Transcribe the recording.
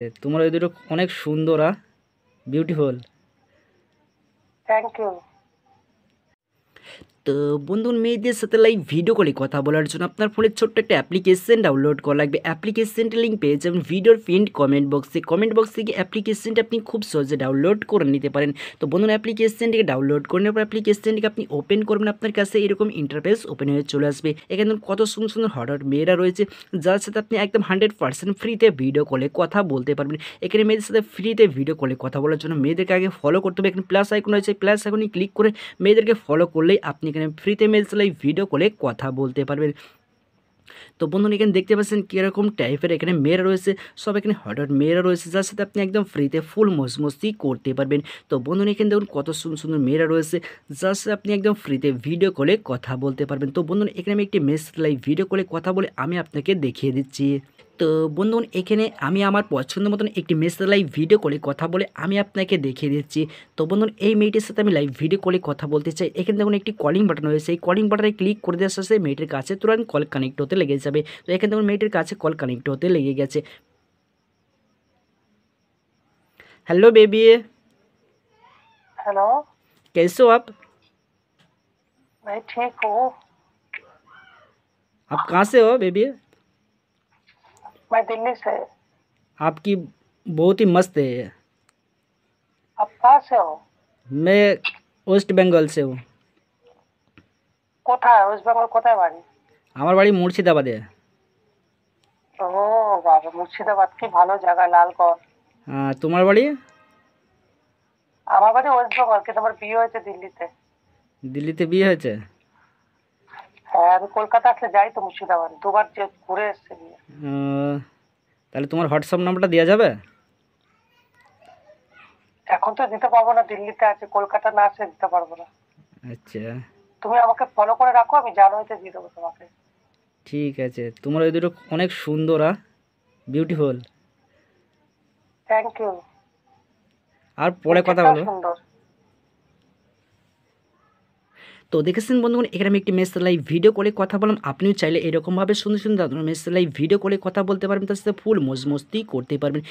তোমার ওই দুটো অনেক সুন্দর বিউটিফুল। Thank you. তো বন্ধু, মেয়েদের সাথে লাইভ ভিডিও কলে কথা বলার জন্য আপনার ফোনে ছোট্ট একটা অ্যাপ্লিকেশন ডাউনলোড করা লাগবে। অ্যাপ্লিকেশনটার লিঙ্ক পেয়ে যাবেন ভিডিওর পিন কমেন্ট বক্সে গিয়ে অ্যাপ্লিকেশনটা আপনি খুব সহজে ডাউনলোড করে নিতে পারেন। তো বন্ধুরা, অ্যাপ্লিকেশনটিকে ডাউনলোড করে নেওয়ার পর অ্যাপ্লিকেশনটিকে আপনি ওপেন করবেন, আপনার কাছে এরকম ইন্টারফেস ওপেন হয়ে চলে আসবে। এখানে কত সুন্দর সুন্দর হট মেয়েরা রয়েছে, যার সাথে আপনি একদম 100% ফ্রিতে ভিডিও কলে কথা বলতে পারবেন। এখানে মেয়েদের সাথে ফ্রিতে ভিডিও কলে কথা বলার জন্য মেয়েদেরকে আগে ফলো করতে হবে। এখানে প্লাস আইকন রয়েছে, প্লাস আইকনে ক্লিক করে মেয়েদেরকে ফলো করলেই আপনি এখানে ফ্রিতে মেয়েদের সাথে ভিডিও কলে কথা বলতে পারবেন। তো বন্ধুরা, এখানে দেখতে পাচ্ছেন কীরকম টাইপের এখানে মেয়েরা রয়েছে, সব এখানে হট মেয়েরা রয়েছে, যার সাথে আপনি একদম ফ্রিতে ফুল মস্তি করতে পারবেন। তো বন্ধুরা, এখানে দেখুন কত সুন্দর সুন্দর মেয়েরা রয়েছে, যার সাথে আপনি একদম ফ্রিতে ভিডিও কলে কথা বলতে পারবেন। তো বন্ধুরা, এখানে আমি একটি মেয়ের সাথে লাইভ ভিডিও কলে কথা বলে আমি আপনাকে দেখিয়ে দিচ্ছি। তো বন্ধুগণ, এখানে আমি আমার পছন্দ মতন একটি মেয়ের সাথে লাইভ ভিডিও কলে কথা বলে আমি আপনাকে দেখিয়ে দিচ্ছি। তো বন্ধুগণ, এই মেয়েটির সাথে আমি লাইভ ভিডিও কলে কথা বলতে চাই। এখানে দেখুন একটি কলিং বাটন রয়েছে, এই কলিং বাটনে ক্লিক করে দেওয়ার সাথে মেয়েটির কাছে তুরন্ত কল কানেক্ট হতে লেগে যাবে। তো এখানে দেখুন মেয়েটির কাছে কল কানেক্ট হতে লেগে গেছে। Hello baby, hello. कैसे हो आप? मैं ठीक हूँ। आप कहाँ से हो बेबी? मैं दिल्ली से। आपकी बहुत ही मस्त है। आप कहाँ से हो? मैं वेस्ट बेंगल से हूँ। কোথায় ওয়েস্ট বেঙ্গল কোথায় বাড়ি? আমার বাড়ি মুর্শিদাবাদে। ও বাবা, মুর্শিদাবাদ কি ভালো জায়গা, লালগড়। তোমার বাড়ি? আমার বাড়ি ওয়েস্ট বেঙ্গল, কিন্তু আমার বিয়ে হয়েছে দিল্লিতে। দিল্লিতে বিয়ে হয়েছে? হ্যাঁ, আমি কলকাতা আসলে যাই তো মুর্শিদাবাদ, দুবার যে ঘুরে এসছে বিয়ে। আহ, তাহলে তোমার হোয়াটসঅ্যাপ নাম্বারটা দেওয়া যাবে? এখন তো দিতে পারবো না, দিল্লিতে আছে, কলকাতা না আসলে দিতে পারবো না। আচ্ছা, তুমি আমাকে ফলো করে রাখো, আমি জানুয়ারিতে দিয়ে দেবো তোমাকে। ঠিক আছে। তোমার ওই দুটো অনেক সুন্দর বিউটিফুল। Thank you. আর পরে কথা নেচারটাও বলো। সুন্দর। তো দেখেছেন বন্ধুগণ, এখানে আমি একটি মেয়ের সাথে লাইভ ভিডিও কলে কথা বললাম। আপনিও চাইলে এরকমভাবে সুন্দর সুন্দর মেয়ের সাথে লাইভ ভিডিও কলে কথা বলতে পারবেন, তার সাথে ফুল মস্তি করতে পারবেন।